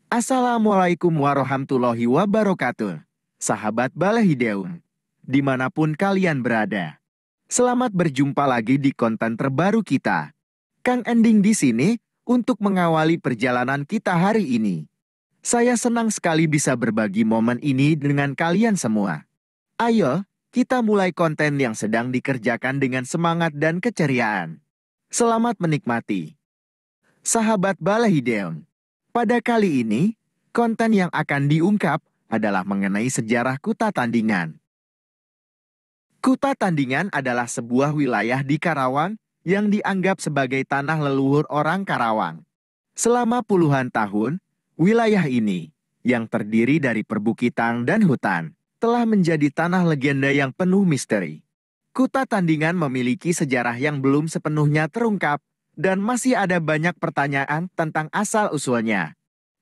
Assalamualaikum warahmatullahi wabarakatuh. Sahabat Balahideung, dimanapun kalian berada. Selamat berjumpa lagi di konten terbaru kita. Kang Ending di sini untuk mengawali perjalanan kita hari ini. Saya senang sekali bisa berbagi momen ini dengan kalian semua. Ayo, kita mulai konten yang sedang dikerjakan dengan semangat dan keceriaan. Selamat menikmati. Sahabat Balahideung, pada kali ini, konten yang akan diungkap adalah mengenai sejarah Kuta Tandingan. Kuta Tandingan adalah sebuah wilayah di Karawang yang dianggap sebagai tanah leluhur orang Karawang. Selama puluhan tahun, wilayah ini, yang terdiri dari perbukitan dan hutan, telah menjadi tanah legenda yang penuh misteri. Kuta Tandingan memiliki sejarah yang belum sepenuhnya terungkap, dan masih ada banyak pertanyaan tentang asal-usulnya.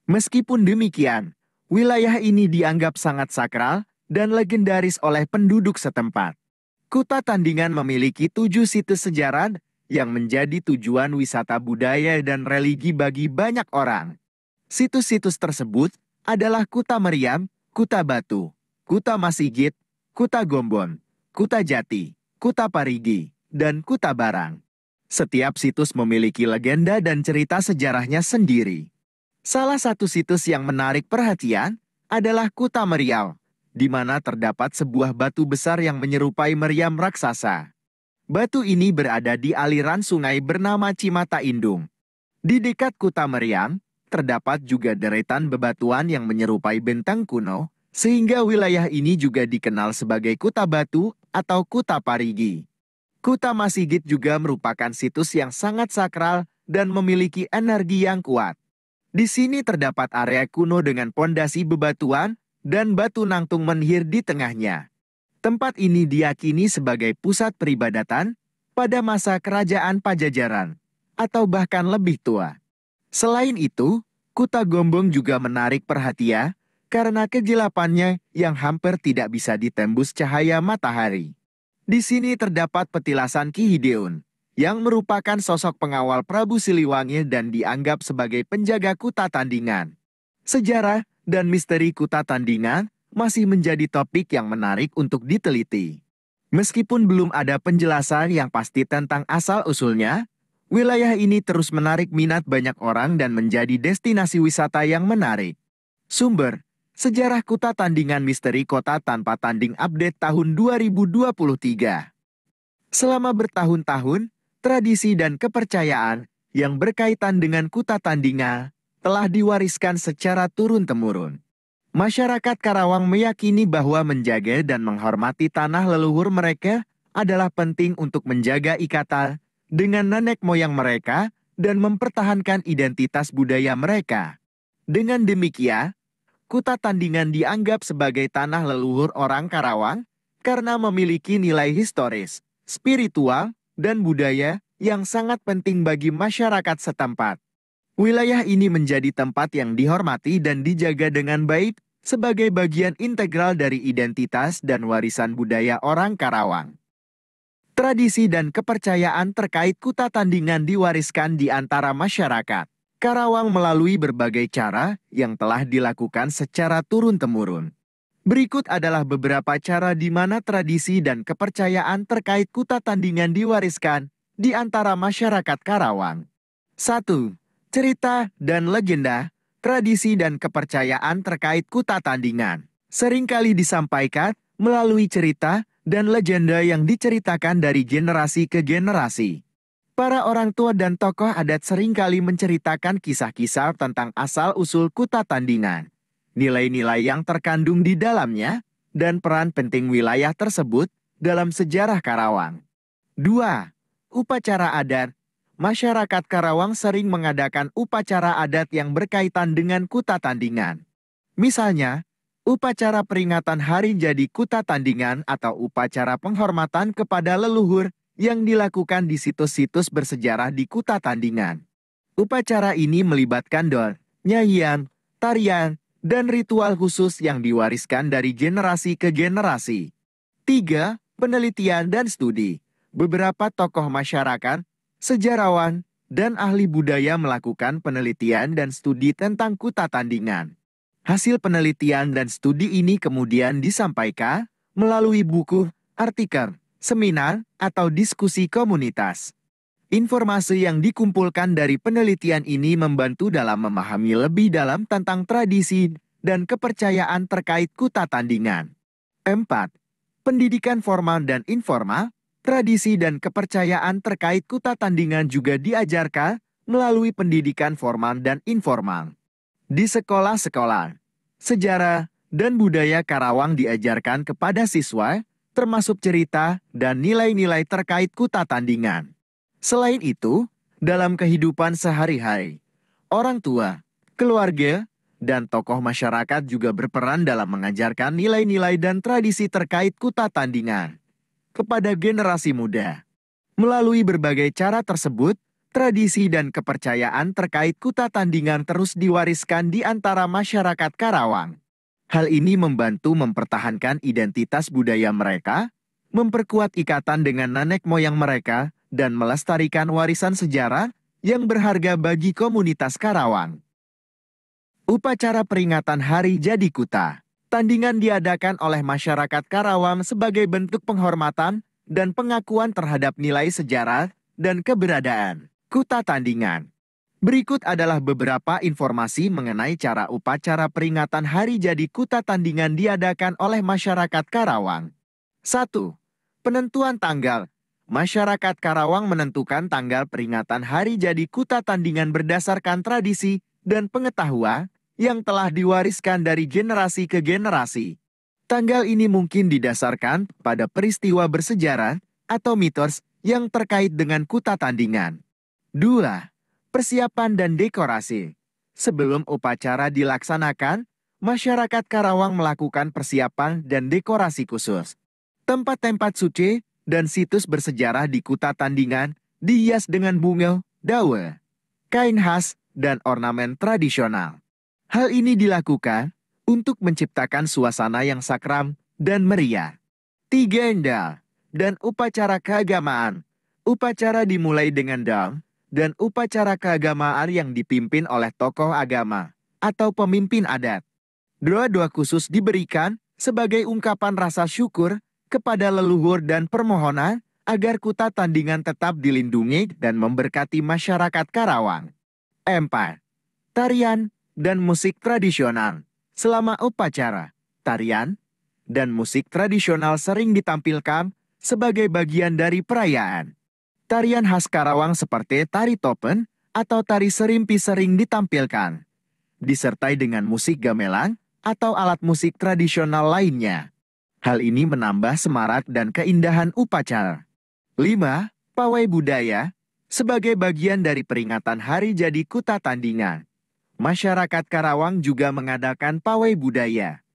Meskipun demikian, wilayah ini dianggap sangat sakral dan legendaris oleh penduduk setempat. Kuta Tandingan memiliki 7 situs sejarah yang menjadi tujuan wisata budaya dan religi bagi banyak orang. Situs-situs tersebut adalah Kuta Meriam, Kuta Batu, Kuta Masigit, Kuta Gombon, Kuta Jati, Kuta Parigi, dan Kuta Barang. Setiap situs memiliki legenda dan cerita sejarahnya sendiri. Salah satu situs yang menarik perhatian adalah Kuta Meriam, di mana terdapat sebuah batu besar yang menyerupai meriam raksasa. Batu ini berada di aliran sungai bernama Cimata Indung. Di dekat Kuta Meriam, terdapat juga deretan bebatuan yang menyerupai bentang kuno, sehingga wilayah ini juga dikenal sebagai Kuta Batu atau Kuta Parigi. Kuta Masigit juga merupakan situs yang sangat sakral dan memiliki energi yang kuat. Di sini terdapat area kuno dengan pondasi bebatuan dan batu nangtung menhir di tengahnya. Tempat ini diyakini sebagai pusat peribadatan pada masa kerajaan Pajajaran, atau bahkan lebih tua. Selain itu, Kuta Gombong juga menarik perhatian karena kegelapannya yang hampir tidak bisa ditembus cahaya matahari. Di sini terdapat petilasan Ki Hideon, yang merupakan sosok pengawal Prabu Siliwangi dan dianggap sebagai penjaga Kuta Tandingan. Sejarah dan misteri Kuta Tandingan masih menjadi topik yang menarik untuk diteliti. Meskipun belum ada penjelasan yang pasti tentang asal-usulnya, wilayah ini terus menarik minat banyak orang dan menjadi destinasi wisata yang menarik. Sumber: Sejarah Kuta Tandingan Misteri Kota Tanpa Tanding Update tahun 2023. Selama bertahun-tahun, tradisi dan kepercayaan yang berkaitan dengan Kuta Tandingan telah diwariskan secara turun-temurun. Masyarakat Karawang meyakini bahwa menjaga dan menghormati tanah leluhur mereka adalah penting untuk menjaga ikatan dengan nenek moyang mereka dan mempertahankan identitas budaya mereka. Dengan demikian, Kuta Tandingan dianggap sebagai tanah leluhur orang Karawang karena memiliki nilai historis, spiritual, dan budaya yang sangat penting bagi masyarakat setempat. Wilayah ini menjadi tempat yang dihormati dan dijaga dengan baik sebagai bagian integral dari identitas dan warisan budaya orang Karawang. Tradisi dan kepercayaan terkait Kuta Tandingan diwariskan di antara masyarakat Karawang melalui berbagai cara yang telah dilakukan secara turun-temurun. Berikut adalah beberapa cara di mana tradisi dan kepercayaan terkait Kuta Tandingan diwariskan di antara masyarakat Karawang. 1. Cerita dan legenda, tradisi dan kepercayaan terkait Kuta Tandingan seringkali disampaikan melalui cerita dan legenda yang diceritakan dari generasi ke generasi. Para orang tua dan tokoh adat seringkali menceritakan kisah-kisah tentang asal-usul Kuta Tandingan, nilai-nilai yang terkandung di dalamnya, dan peran penting wilayah tersebut dalam sejarah Karawang. 2. Upacara adat. Masyarakat Karawang sering mengadakan upacara adat yang berkaitan dengan Kuta Tandingan. Misalnya, upacara peringatan Hari Jadi Kuta Tandingan atau upacara penghormatan kepada leluhur yang dilakukan di situs-situs bersejarah di Kuta Tandingan. Upacara ini melibatkan dol, nyanyian, tarian, dan ritual khusus yang diwariskan dari generasi ke generasi. 3. Penelitian dan studi. Beberapa tokoh masyarakat, sejarawan, dan ahli budaya melakukan penelitian dan studi tentang Kuta Tandingan. Hasil penelitian dan studi ini kemudian disampaikan melalui buku, artikel, seminar, atau diskusi komunitas. Informasi yang dikumpulkan dari penelitian ini membantu dalam memahami lebih dalam tentang tradisi dan kepercayaan terkait Kuta Tandingan. 4. Pendidikan formal dan informal, tradisi dan kepercayaan terkait Kuta Tandingan juga diajarkan melalui pendidikan formal dan informal. Di sekolah-sekolah, sejarah dan budaya Karawang diajarkan kepada siswa, termasuk cerita dan nilai-nilai terkait Kuta Tandingan. Selain itu, dalam kehidupan sehari-hari, orang tua, keluarga, dan tokoh masyarakat juga berperan dalam mengajarkan nilai-nilai dan tradisi terkait Kuta Tandingan kepada generasi muda. Melalui berbagai cara tersebut, tradisi dan kepercayaan terkait Kuta Tandingan terus diwariskan di antara masyarakat Karawang. Hal ini membantu mempertahankan identitas budaya mereka, memperkuat ikatan dengan nenek moyang mereka, dan melestarikan warisan sejarah yang berharga bagi komunitas Karawang. Upacara peringatan Hari Jadi Kuta. Tandingan diadakan oleh masyarakat Karawang sebagai bentuk penghormatan dan pengakuan terhadap nilai sejarah dan keberadaan Kuta Tandingan. Berikut adalah beberapa informasi mengenai cara upacara peringatan Hari Jadi Kuta Tandingan diadakan oleh masyarakat Karawang. 1. Penentuan tanggal. Masyarakat Karawang menentukan tanggal peringatan Hari Jadi Kuta Tandingan berdasarkan tradisi dan pengetahuan yang telah diwariskan dari generasi ke generasi. Tanggal ini mungkin didasarkan pada peristiwa bersejarah atau mitos yang terkait dengan Kuta Tandingan. 2. Persiapan dan dekorasi. Sebelum upacara dilaksanakan, masyarakat Karawang melakukan persiapan dan dekorasi khusus. Tempat-tempat suci dan situs bersejarah di Kuta Tandingan dihias dengan bunga, daun, kain khas, dan ornamen tradisional. Hal ini dilakukan untuk menciptakan suasana yang sakram dan meriah. 3. Endal dan upacara keagamaan. Upacara dimulai dengan dal dan upacara keagamaan yang dipimpin oleh tokoh agama atau pemimpin adat. Doa-doa khusus diberikan sebagai ungkapan rasa syukur kepada leluhur dan permohonan agar Kuta Tandingan tetap dilindungi dan memberkati masyarakat Karawang. 4. Tarian dan musik tradisional. Selama upacara, tarian dan musik tradisional sering ditampilkan sebagai bagian dari perayaan. Tarian khas Karawang seperti tari topen atau tari serimpi sering ditampilkan, disertai dengan musik gamelan atau alat musik tradisional lainnya. Hal ini menambah semarak dan keindahan upacara. 5. Pawai budaya. Sebagai bagian dari peringatan Hari Jadi Kuta Tandingan, masyarakat Karawang juga mengadakan pawai budaya.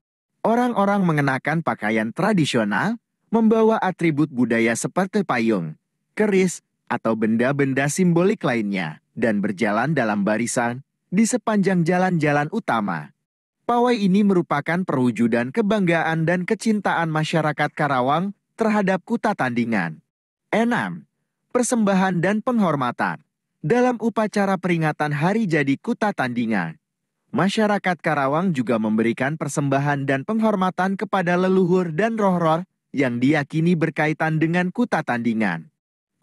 Orang-orang mengenakan pakaian tradisional, membawa atribut budaya seperti payung, keris, atau benda-benda simbolik lainnya, dan berjalan dalam barisan di sepanjang jalan-jalan utama. Pawai ini merupakan perwujudan kebanggaan dan kecintaan masyarakat Karawang terhadap Kuta Tandingan. 6. Persembahan dan penghormatan. Dalam upacara peringatan Hari Jadi Kuta Tandingan, masyarakat Karawang juga memberikan persembahan dan penghormatan kepada leluhur dan roh-roh yang diyakini berkaitan dengan Kuta Tandingan.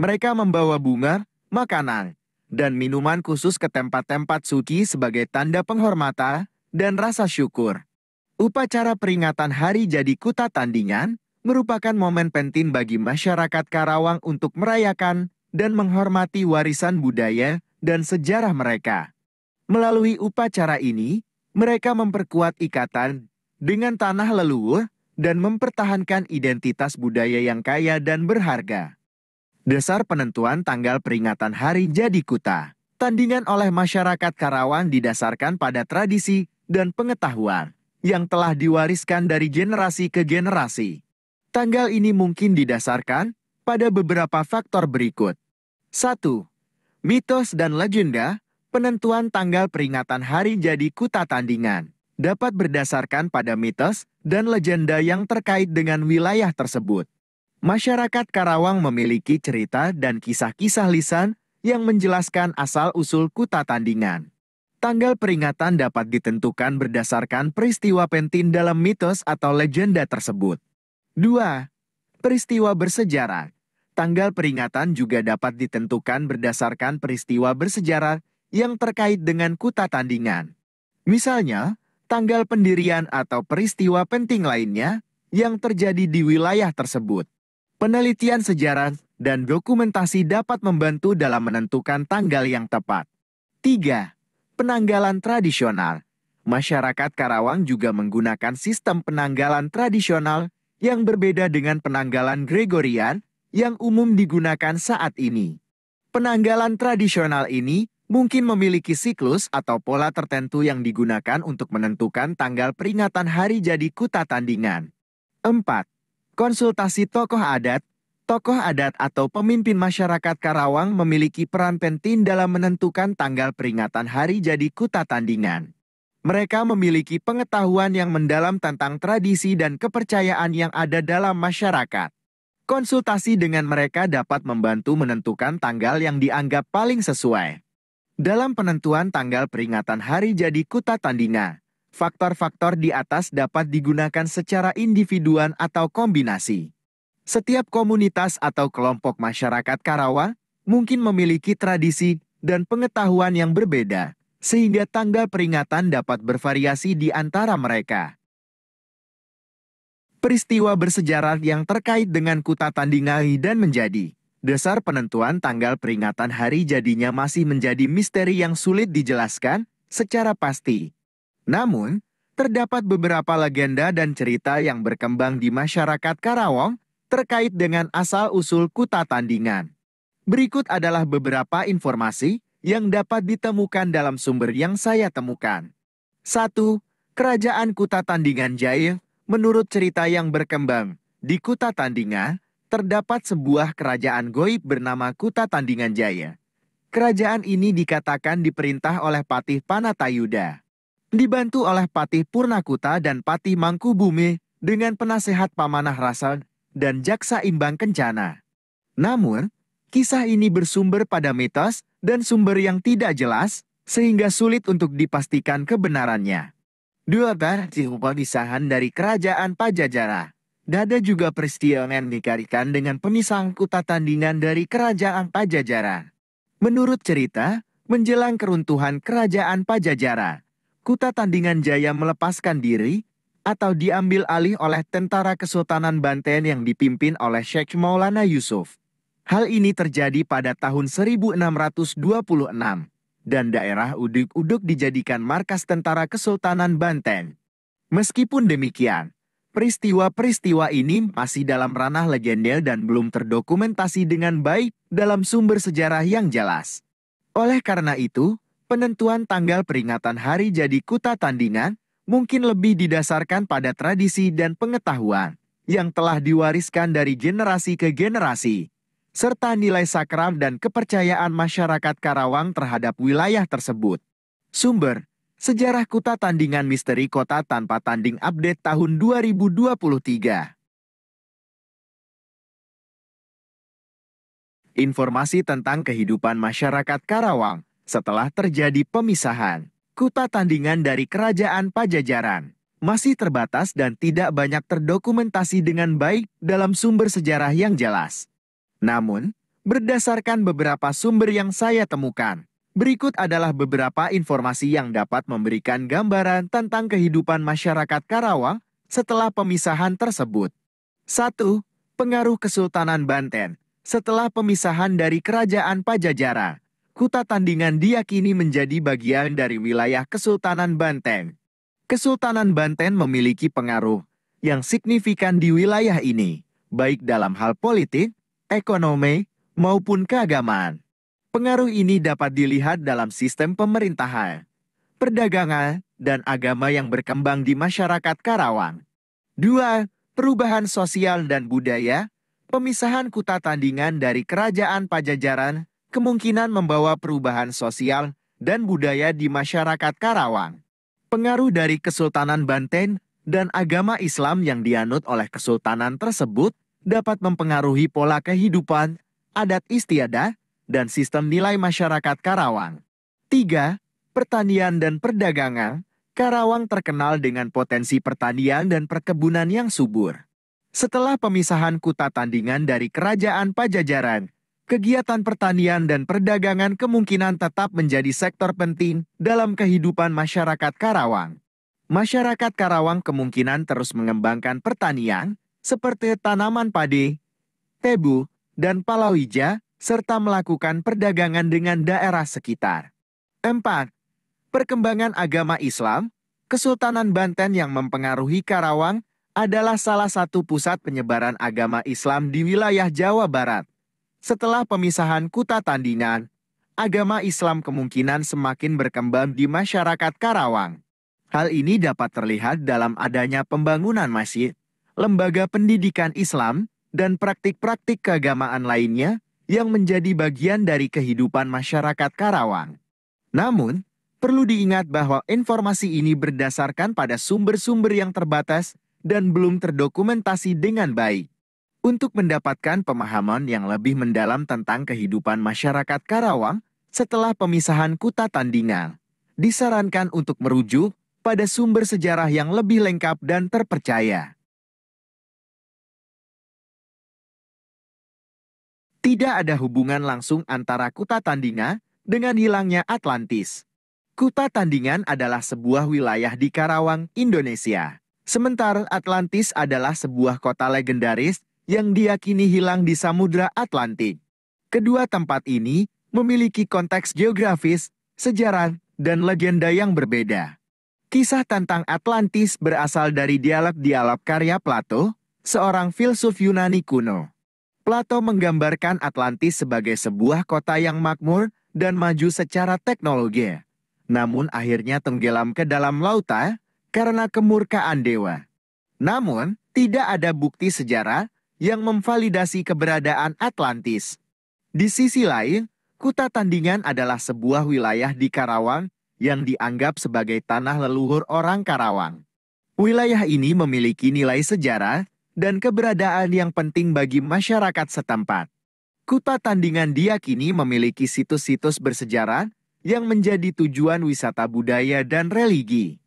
Mereka membawa bunga, makanan, dan minuman khusus ke tempat-tempat suci sebagai tanda penghormatan dan rasa syukur. Upacara peringatan Hari Jadi Kuta Tandingan merupakan momen penting bagi masyarakat Karawang untuk merayakan dan menghormati warisan budaya dan sejarah mereka. Melalui upacara ini, mereka memperkuat ikatan dengan tanah leluhur dan mempertahankan identitas budaya yang kaya dan berharga. Dasar penentuan tanggal peringatan Hari Jadi Kuta Tandingan oleh masyarakat Karawang didasarkan pada tradisi dan pengetahuan yang telah diwariskan dari generasi ke generasi. Tanggal ini mungkin didasarkan pada beberapa faktor berikut. 1. Mitos dan legenda. Penentuan tanggal peringatan Hari Jadi Kuta Tandingan dapat berdasarkan pada mitos dan legenda yang terkait dengan wilayah tersebut. Masyarakat Karawang memiliki cerita dan kisah-kisah lisan yang menjelaskan asal-usul kuta tandingan. Tanggal peringatan dapat ditentukan berdasarkan peristiwa penting dalam mitos atau legenda tersebut. 2. Peristiwa bersejarah. Tanggal peringatan juga dapat ditentukan berdasarkan peristiwa bersejarah yang terkait dengan kuta tandingan. Misalnya, tanggal pendirian atau peristiwa penting lainnya yang terjadi di wilayah tersebut. Penelitian sejarah dan dokumentasi dapat membantu dalam menentukan tanggal yang tepat. 3. Penanggalan tradisional. Masyarakat Karawang juga menggunakan sistem penanggalan tradisional yang berbeda dengan penanggalan Gregorian yang umum digunakan saat ini. Penanggalan tradisional ini mungkin memiliki siklus atau pola tertentu yang digunakan untuk menentukan tanggal peringatan hari jadi kuta tandingan. 4. Konsultasi tokoh adat. Tokoh adat atau pemimpin masyarakat Karawang memiliki peran penting dalam menentukan tanggal peringatan hari jadi kuta tandingan. Mereka memiliki pengetahuan yang mendalam tentang tradisi dan kepercayaan yang ada dalam masyarakat. Konsultasi dengan mereka dapat membantu menentukan tanggal yang dianggap paling sesuai. Dalam penentuan tanggal peringatan hari jadi kuta tandingan, faktor-faktor di atas dapat digunakan secara individuan atau kombinasi. Setiap komunitas atau kelompok masyarakat Karawang mungkin memiliki tradisi dan pengetahuan yang berbeda, sehingga tanggal peringatan dapat bervariasi di antara mereka. Peristiwa bersejarah yang terkait dengan kuta tandingan dan menjadi dasar penentuan tanggal peringatan hari jadinya masih menjadi misteri yang sulit dijelaskan secara pasti. Namun, terdapat beberapa legenda dan cerita yang berkembang di masyarakat Karawang terkait dengan asal-usul kuta tandingan. Berikut adalah beberapa informasi yang dapat ditemukan dalam sumber yang saya temukan. 1. Kerajaan Kuta Tandingan Jaya. Menurut cerita yang berkembang, di Kuta Tandingan, terdapat sebuah kerajaan goib bernama Kuta Tandingan Jaya. Kerajaan ini dikatakan diperintah oleh Patih Panatayuda. Dibantu oleh Patih Purnakuta dan Patih Mangkubumi dengan penasehat Pamanah Rasa dan Jaksa Imbang Kencana. Namun, kisah ini bersumber pada mitos dan sumber yang tidak jelas, sehingga sulit untuk dipastikan kebenarannya. 2. Pemisahan dari Kerajaan Pajajaran. Ada juga peristiwa yang dikaitkan dengan pemisahan Kuta Tandingan dari Kerajaan Pajajaran. Menurut cerita, menjelang keruntuhan Kerajaan Pajajaran, Kuta Tandingan Jaya melepaskan diri atau diambil alih oleh tentara Kesultanan Banten yang dipimpin oleh Syekh Maulana Yusuf. Hal ini terjadi pada tahun 1626 dan daerah Uduk-Uduk dijadikan markas tentara Kesultanan Banten. Meskipun demikian, peristiwa-peristiwa ini masih dalam ranah legenda dan belum terdokumentasi dengan baik dalam sumber sejarah yang jelas. Oleh karena itu, penentuan tanggal peringatan hari jadi Kuta Tandingan mungkin lebih didasarkan pada tradisi dan pengetahuan yang telah diwariskan dari generasi ke generasi, serta nilai sakral dan kepercayaan masyarakat Karawang terhadap wilayah tersebut. Sumber: Sejarah Kuta Tandingan Misteri Kota Tanpa Tanding Update tahun 2023. Informasi tentang kehidupan masyarakat Karawang setelah terjadi pemisahan Kuta Tandingan dari Kerajaan Pajajaran masih terbatas dan tidak banyak terdokumentasi dengan baik dalam sumber sejarah yang jelas. Namun, berdasarkan beberapa sumber yang saya temukan, berikut adalah beberapa informasi yang dapat memberikan gambaran tentang kehidupan masyarakat Karawang setelah pemisahan tersebut. 1. Pengaruh Kesultanan Banten. Setelah pemisahan dari Kerajaan Pajajaran, Kuta Tandingan diyakini menjadi bagian dari wilayah Kesultanan Banten. Kesultanan Banten memiliki pengaruh yang signifikan di wilayah ini, baik dalam hal politik, ekonomi, maupun keagamaan. Pengaruh ini dapat dilihat dalam sistem pemerintahan, perdagangan, dan agama yang berkembang di masyarakat Karawang. 2. Perubahan sosial dan budaya. Pemisahan Kuta Tandingan dari Kerajaan Pajajaran kemungkinan membawa perubahan sosial dan budaya di masyarakat Karawang. Pengaruh dari Kesultanan Banten dan agama Islam yang dianut oleh kesultanan tersebut dapat mempengaruhi pola kehidupan, adat istiadat, dan sistem nilai masyarakat Karawang. 3. Pertanian dan perdagangan. Karawang terkenal dengan potensi pertanian dan perkebunan yang subur. Setelah pemisahan Kuta Tandingan dari Kerajaan Pajajaran, kegiatan pertanian dan perdagangan kemungkinan tetap menjadi sektor penting dalam kehidupan masyarakat Karawang. Masyarakat Karawang kemungkinan terus mengembangkan pertanian, seperti tanaman padi, tebu, dan palawija, serta melakukan perdagangan dengan daerah sekitar. 4. Perkembangan agama Islam. Kesultanan Banten yang mempengaruhi Karawang adalah salah satu pusat penyebaran agama Islam di wilayah Jawa Barat. Setelah pemisahan Kuta Tandingan, agama Islam kemungkinan semakin berkembang di masyarakat Karawang. Hal ini dapat terlihat dalam adanya pembangunan masjid, lembaga pendidikan Islam, dan praktik-praktik keagamaan lainnya yang menjadi bagian dari kehidupan masyarakat Karawang. Namun, perlu diingat bahwa informasi ini berdasarkan pada sumber-sumber yang terbatas dan belum terdokumentasi dengan baik. Untuk mendapatkan pemahaman yang lebih mendalam tentang kehidupan masyarakat Karawang setelah pemisahan Kuta Tandingan, disarankan untuk merujuk pada sumber sejarah yang lebih lengkap dan terpercaya. Tidak ada hubungan langsung antara Kuta Tandingan dengan hilangnya Atlantis. Kuta Tandingan adalah sebuah wilayah di Karawang, Indonesia. Sementara Atlantis adalah sebuah kota legendaris yang diyakini hilang di Samudra Atlantik. Kedua tempat ini memiliki konteks geografis, sejarah, dan legenda yang berbeda. Kisah tentang Atlantis berasal dari dialog-dialog karya Plato, seorang filsuf Yunani kuno. Plato menggambarkan Atlantis sebagai sebuah kota yang makmur dan maju secara teknologi. Namun akhirnya tenggelam ke dalam lautan karena kemurkaan dewa. Namun, tidak ada bukti sejarah yang memvalidasi keberadaan Atlantis. Di sisi lain, Kuta Tandingan adalah sebuah wilayah di Karawang yang dianggap sebagai tanah leluhur orang Karawang. Wilayah ini memiliki nilai sejarah dan keberadaan yang penting bagi masyarakat setempat. Kuta Tandingan diyakini memiliki situs-situs bersejarah yang menjadi tujuan wisata budaya dan religi.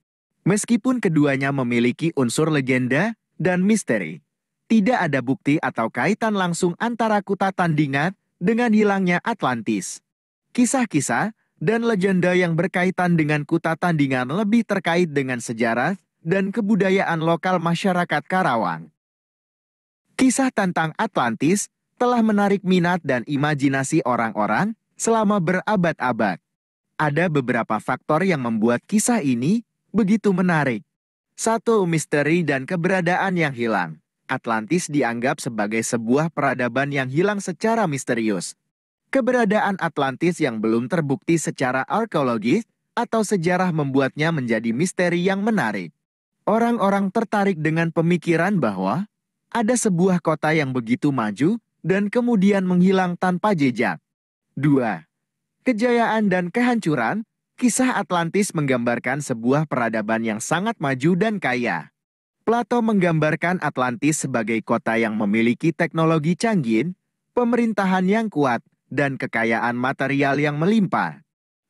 Meskipun keduanya memiliki unsur legenda dan misteri, tidak ada bukti atau kaitan langsung antara Kuta Tandingan dengan hilangnya Atlantis. Kisah-kisah dan legenda yang berkaitan dengan Kuta Tandingan lebih terkait dengan sejarah dan kebudayaan lokal masyarakat Karawang. Kisah tentang Atlantis telah menarik minat dan imajinasi orang-orang selama berabad-abad. Ada beberapa faktor yang membuat kisah ini begitu menarik. 1. Misteri dan keberadaan yang hilang. Atlantis dianggap sebagai sebuah peradaban yang hilang secara misterius. Keberadaan Atlantis yang belum terbukti secara arkeologis atau sejarah membuatnya menjadi misteri yang menarik. Orang-orang tertarik dengan pemikiran bahwa ada sebuah kota yang begitu maju dan kemudian menghilang tanpa jejak. 2. Kejayaan dan kehancuran. Kisah Atlantis menggambarkan sebuah peradaban yang sangat maju dan kaya. Plato menggambarkan Atlantis sebagai kota yang memiliki teknologi canggih, pemerintahan yang kuat, dan kekayaan material yang melimpah.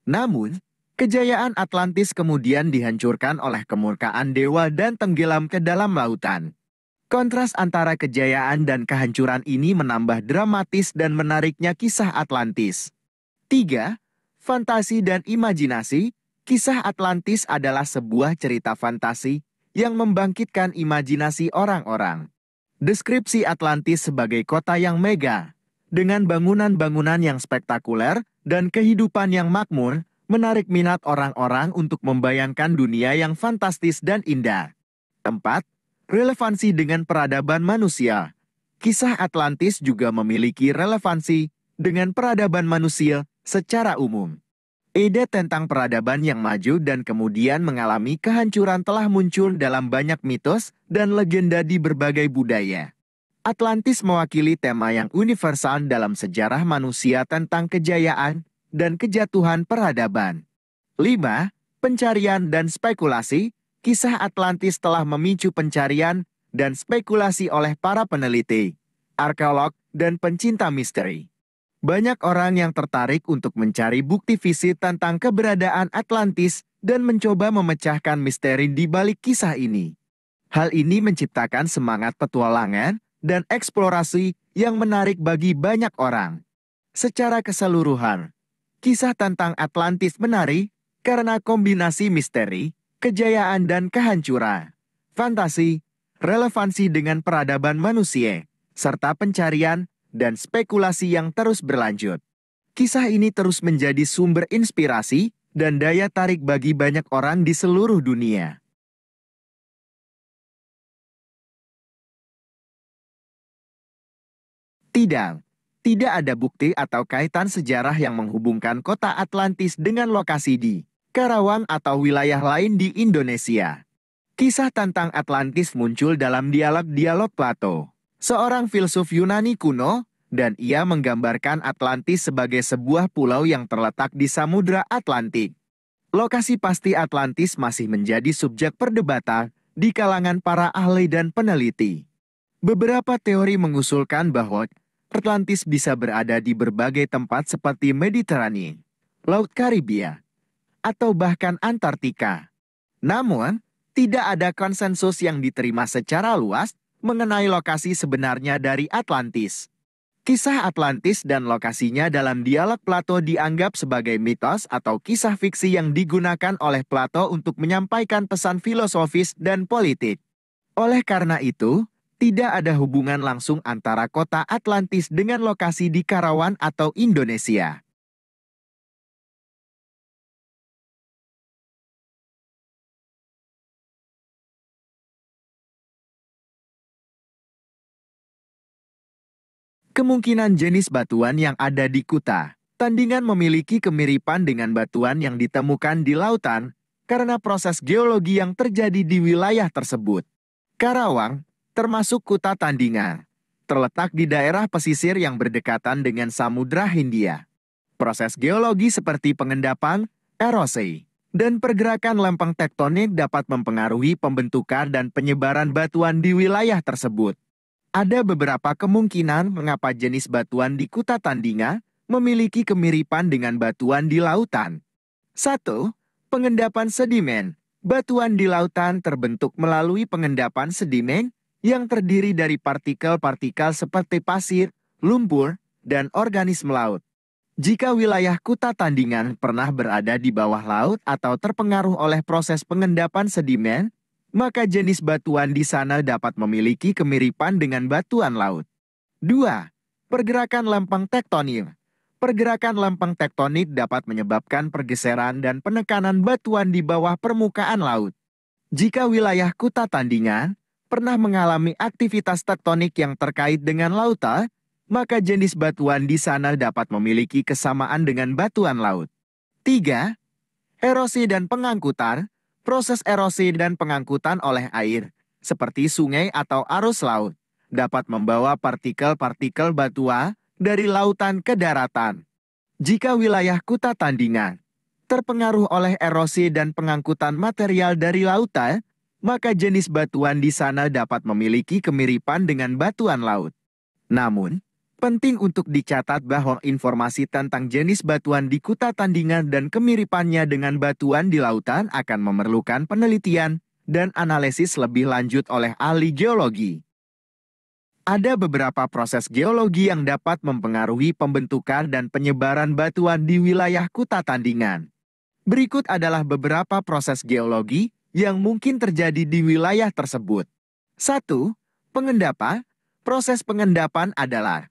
Namun, kejayaan Atlantis kemudian dihancurkan oleh kemurkaan dewa dan tenggelam ke dalam lautan. Kontras antara kejayaan dan kehancuran ini menambah dramatis dan menariknya kisah Atlantis. 3. Fantasi dan imajinasi. Kisah Atlantis adalah sebuah cerita fantasi yang membangkitkan imajinasi orang-orang. Deskripsi Atlantis sebagai kota yang megah, dengan bangunan-bangunan yang spektakuler dan kehidupan yang makmur, menarik minat orang-orang untuk membayangkan dunia yang fantastis dan indah. 4. Relevansi dengan peradaban manusia. Kisah Atlantis juga memiliki relevansi dengan peradaban manusia secara umum. Ide tentang peradaban yang maju dan kemudian mengalami kehancuran telah muncul dalam banyak mitos dan legenda di berbagai budaya. Atlantis mewakili tema yang universal dalam sejarah manusia tentang kejayaan dan kejatuhan peradaban. 5. Pencarian dan spekulasi. Kisah Atlantis telah memicu pencarian dan spekulasi oleh para peneliti, arkeolog, dan pencinta misteri. Banyak orang yang tertarik untuk mencari bukti fisik tentang keberadaan Atlantis dan mencoba memecahkan misteri di balik kisah ini. Hal ini menciptakan semangat petualangan dan eksplorasi yang menarik bagi banyak orang. Secara keseluruhan, kisah tentang Atlantis menarik karena kombinasi misteri, kejayaan dan kehancuran, fantasi, relevansi dengan peradaban manusia, serta pencarian dan spekulasi yang terus berlanjut. Kisah ini terus menjadi sumber inspirasi dan daya tarik bagi banyak orang di seluruh dunia. Tidak, tidak ada bukti atau kaitan sejarah yang menghubungkan kota Atlantis dengan lokasi di Karawang atau wilayah lain di Indonesia. Kisah tentang Atlantis muncul dalam dialog-dialog Plato, seorang filsuf Yunani kuno, dan ia menggambarkan Atlantis sebagai sebuah pulau yang terletak di Samudra Atlantik. Lokasi pasti Atlantis masih menjadi subjek perdebatan di kalangan para ahli dan peneliti. Beberapa teori mengusulkan bahwa Atlantis bisa berada di berbagai tempat seperti Mediterania, Laut Karibia, atau bahkan Antartika. Namun, tidak ada konsensus yang diterima secara luas mengenai lokasi sebenarnya dari Atlantis. Kisah Atlantis dan lokasinya dalam dialog Plato dianggap sebagai mitos atau kisah fiksi yang digunakan oleh Plato untuk menyampaikan pesan filosofis dan politik. Oleh karena itu, tidak ada hubungan langsung antara kota Atlantis dengan lokasi di Karawang atau Indonesia. Kemungkinan jenis batuan yang ada di Kuta Tandingan memiliki kemiripan dengan batuan yang ditemukan di lautan karena proses geologi yang terjadi di wilayah tersebut. Karawang, termasuk Kuta Tandingan, terletak di daerah pesisir yang berdekatan dengan Samudra Hindia. Proses geologi seperti pengendapan, erosi, dan pergerakan lempeng tektonik dapat mempengaruhi pembentukan dan penyebaran batuan di wilayah tersebut. Ada beberapa kemungkinan mengapa jenis batuan di Kuta Tandingan memiliki kemiripan dengan batuan di lautan. 1. Pengendapan sedimen. Batuan di lautan terbentuk melalui pengendapan sedimen yang terdiri dari partikel-partikel seperti pasir, lumpur, dan organisme laut. Jika wilayah Kuta Tandingan pernah berada di bawah laut atau terpengaruh oleh proses pengendapan sedimen, maka jenis batuan di sana dapat memiliki kemiripan dengan batuan laut. 2. Pergerakan lempeng tektonik. Pergerakan lempeng tektonik dapat menyebabkan pergeseran dan penekanan batuan di bawah permukaan laut. Jika wilayah Kuta Tandingan pernah mengalami aktivitas tektonik yang terkait dengan lautan, maka jenis batuan di sana dapat memiliki kesamaan dengan batuan laut. 3. Erosi dan pengangkutan. Proses erosi dan pengangkutan oleh air, seperti sungai atau arus laut, dapat membawa partikel-partikel batuan dari lautan ke daratan. Jika wilayah Kuta Tandingan terpengaruh oleh erosi dan pengangkutan material dari lautan, maka jenis batuan di sana dapat memiliki kemiripan dengan batuan laut. Namun, penting untuk dicatat bahwa informasi tentang jenis batuan di Kuta Tandingan dan kemiripannya dengan batuan di lautan akan memerlukan penelitian dan analisis lebih lanjut oleh ahli geologi. Ada beberapa proses geologi yang dapat mempengaruhi pembentukan dan penyebaran batuan di wilayah Kuta Tandingan. Berikut adalah beberapa proses geologi yang mungkin terjadi di wilayah tersebut. 1. Pengendapan. Proses pengendapan adalah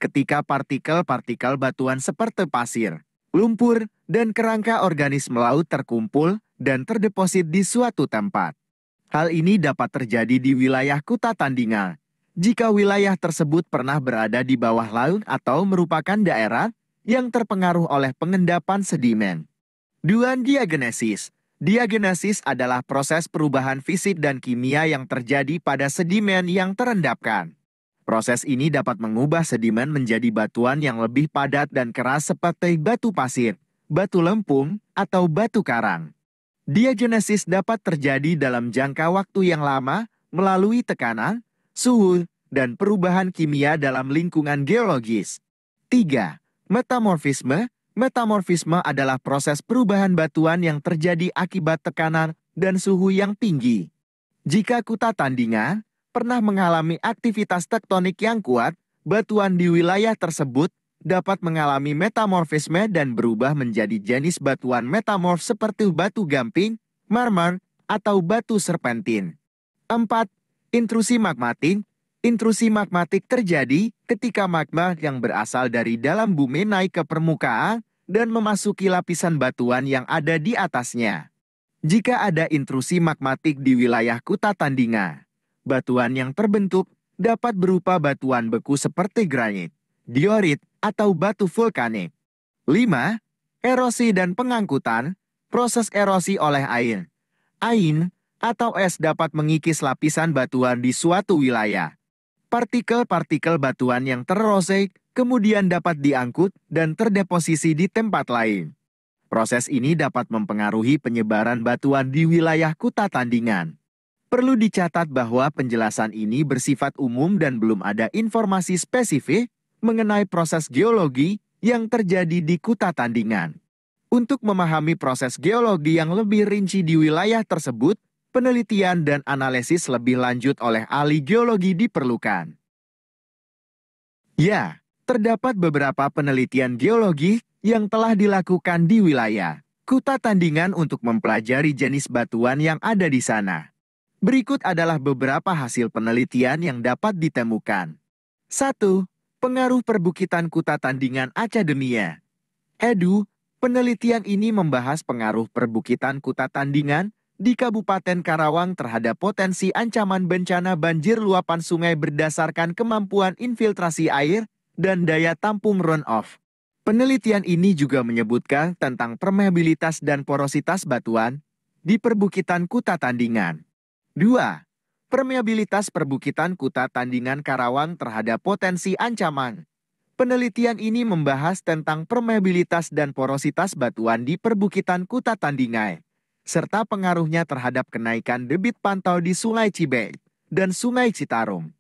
ketika partikel-partikel batuan seperti pasir, lumpur, dan kerangka organisme laut terkumpul dan terdeposit di suatu tempat. Hal ini dapat terjadi di wilayah Kuta Tandingan jika wilayah tersebut pernah berada di bawah laut atau merupakan daerah yang terpengaruh oleh pengendapan sedimen. 2. Diagenesis. Diagenesis adalah proses perubahan fisik dan kimia yang terjadi pada sedimen yang terendapkan. Proses ini dapat mengubah sedimen menjadi batuan yang lebih padat dan keras seperti batu pasir, batu lempung, atau batu karang. Diagenesis dapat terjadi dalam jangka waktu yang lama melalui tekanan, suhu, dan perubahan kimia dalam lingkungan geologis. 3. Metamorfisme. Metamorfisme adalah proses perubahan batuan yang terjadi akibat tekanan dan suhu yang tinggi. Jika kuta tandingan pernah mengalami aktivitas tektonik yang kuat, batuan di wilayah tersebut dapat mengalami metamorfisme dan berubah menjadi jenis batuan metamorf seperti batu gamping, marmer, atau batu serpentin. 4. Intrusi magmatik. Intrusi magmatik terjadi ketika magma yang berasal dari dalam bumi naik ke permukaan dan memasuki lapisan batuan yang ada di atasnya. Jika ada intrusi magmatik di wilayah kuta tandingan, batuan yang terbentuk dapat berupa batuan beku seperti granit, diorit, atau batu vulkanik. 5. Erosi dan pengangkutan. Proses erosi oleh air, atau es dapat mengikis lapisan batuan di suatu wilayah. Partikel-partikel batuan yang tererosi kemudian dapat diangkut dan terdeposisi di tempat lain. Proses ini dapat mempengaruhi penyebaran batuan di wilayah kuta tandingan. Perlu dicatat bahwa penjelasan ini bersifat umum dan belum ada informasi spesifik mengenai proses geologi yang terjadi di kuta tandingan. Untuk memahami proses geologi yang lebih rinci di wilayah tersebut, penelitian dan analisis lebih lanjut oleh ahli geologi diperlukan. Ya, terdapat beberapa penelitian geologi yang telah dilakukan di wilayah kuta tandingan untuk mempelajari jenis batuan yang ada di sana. Berikut adalah beberapa hasil penelitian yang dapat ditemukan. 1. Pengaruh perbukitan kuta tandingan Academia. Penelitian ini membahas pengaruh perbukitan kuta tandingan di Kabupaten Karawang terhadap potensi ancaman bencana banjir luapan sungai berdasarkan kemampuan infiltrasi air dan daya tampung runoff. Penelitian ini juga menyebutkan tentang permeabilitas dan porositas batuan di perbukitan kuta tandingan. 2. Permeabilitas perbukitan kuta tandingan Karawang terhadap potensi ancaman. Penelitian ini membahas tentang permeabilitas dan porositas batuan di perbukitan kuta tandingan, serta pengaruhnya terhadap kenaikan debit pantau di Sungai Cibek dan Sungai Citarum.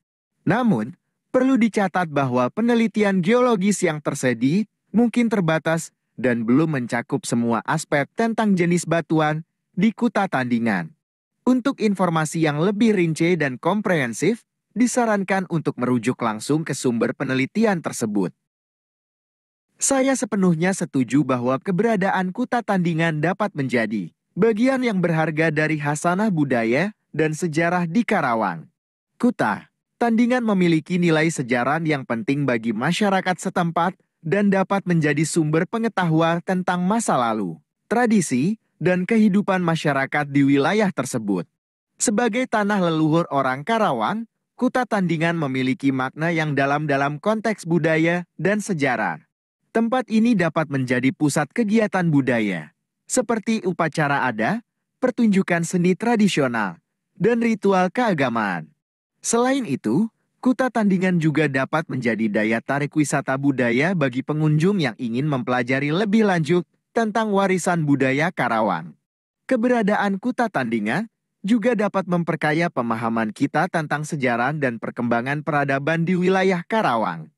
Namun, perlu dicatat bahwa penelitian geologis yang tersedia mungkin terbatas dan belum mencakup semua aspek tentang jenis batuan di kuta tandingan. Untuk informasi yang lebih rinci dan komprehensif, disarankan untuk merujuk langsung ke sumber penelitian tersebut. Saya sepenuhnya setuju bahwa keberadaan kuta tandingan dapat menjadi bagian yang berharga dari khasanah budaya dan sejarah di Karawang. Kuta tandingan memiliki nilai sejarah yang penting bagi masyarakat setempat dan dapat menjadi sumber pengetahuan tentang masa lalu, tradisi, dan kehidupan masyarakat di wilayah tersebut. Sebagai tanah leluhur orang Karawang, kuta tandingan memiliki makna yang dalam konteks budaya dan sejarah. Tempat ini dapat menjadi pusat kegiatan budaya, seperti upacara adat, pertunjukan seni tradisional, dan ritual keagamaan. Selain itu, kuta tandingan juga dapat menjadi daya tarik wisata budaya bagi pengunjung yang ingin mempelajari lebih lanjut tentang warisan budaya Karawang. Keberadaan kuta tandingan juga dapat memperkaya pemahaman kita tentang sejarah dan perkembangan peradaban di wilayah Karawang.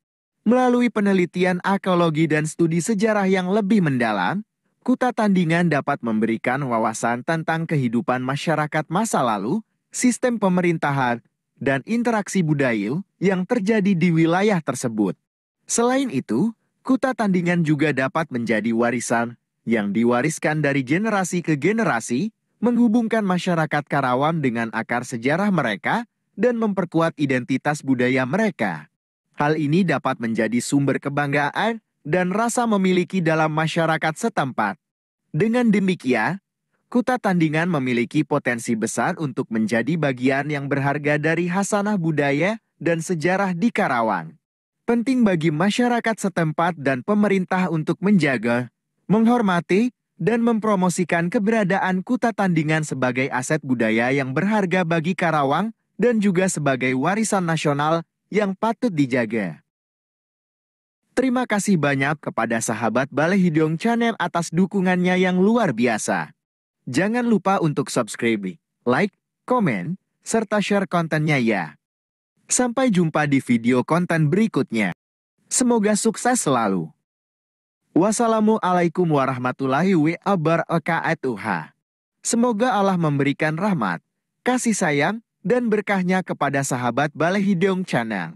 Melalui penelitian arkeologi dan studi sejarah yang lebih mendalam, kuta tandingan dapat memberikan wawasan tentang kehidupan masyarakat masa lalu, sistem pemerintahan, dan interaksi budaya yang terjadi di wilayah tersebut. Selain itu, kuta tandingan juga dapat menjadi warisan yang diwariskan dari generasi ke generasi, menghubungkan masyarakat Karawang dengan akar sejarah mereka dan memperkuat identitas budaya mereka. Hal ini dapat menjadi sumber kebanggaan dan rasa memiliki dalam masyarakat setempat. Dengan demikian, kuta tandingan memiliki potensi besar untuk menjadi bagian yang berharga dari khasanah budaya dan sejarah di Karawang. Penting bagi masyarakat setempat dan pemerintah untuk menjaga, menghormati, dan mempromosikan keberadaan kuta tandingan sebagai aset budaya yang berharga bagi Karawang dan juga sebagai warisan nasional yang patut dijaga. Terima kasih banyak kepada sahabat Balai Hidung Channel atas dukungannya yang luar biasa. Jangan lupa untuk subscribe, like, komen, serta share kontennya ya. Sampai jumpa di video konten berikutnya. Semoga sukses selalu. Wassalamualaikum warahmatullahi wabarakatuh. Semoga Allah memberikan rahmat, kasih sayang, dan berkahnya kepada sahabat Balehideung Channel.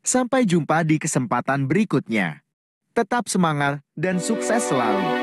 Sampai jumpa di kesempatan berikutnya. Tetap semangat dan sukses selalu.